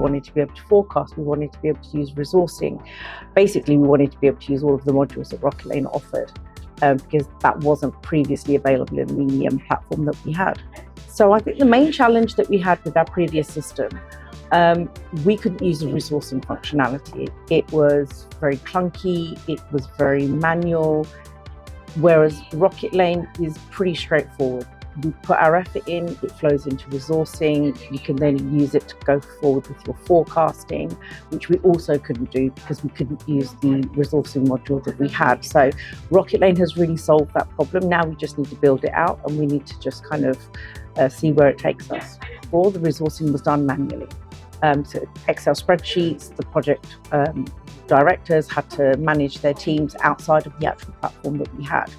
wanted to be able to forecast, we wanted to be able to use resourcing. Basically, we wanted to be able to use all of the modules that Rocketlane offered, because that wasn't previously available in the platform that we had. So I think the main challenge that we had with our previous system, we couldn't use the resourcing functionality. It was very clunky, it was very manual, whereas Rocketlane is pretty straightforward. We put our effort in, it flows into resourcing, you can then use it to go forward with your forecasting, which we also couldn't do because we couldn't use the resourcing module that we had. So Rocketlane has really solved that problem. Now we just need to build it out, and we need to just kind of see where it takes us. All the resourcing was done manually. So Excel spreadsheets, the project directors had to manage their teams outside of the actual platform that we had.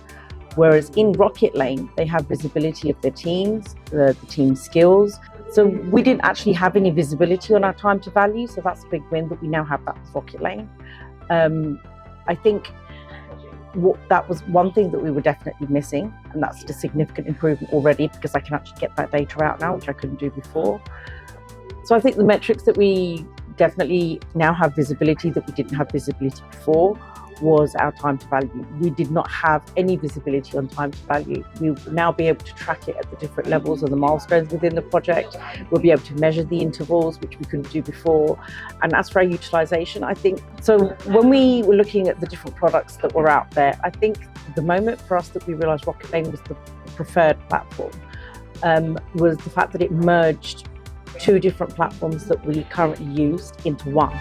Whereas in Rocketlane, they have visibility of their teams, the team skills. So we didn't actually have any visibility on our time to value. So that's a big win that we now have that with Rocketlane. I think that was one thing that we were definitely missing. And that's a significant improvement already, because I can actually get that data out now, which I couldn't do before. So I think the metrics that we definitely now have visibility that we didn't have visibility before was our time to value. We did not have any visibility on time to value. We will now be able to track it at the different levels of the milestones within the project. We'll be able to measure the intervals, which we couldn't do before. And as for our utilisation, I think, so when we were looking at the different products that were out there, I think the moment for us that we realised Rocketlane was the preferred platform was the fact that it merged two different platforms that we currently used into one.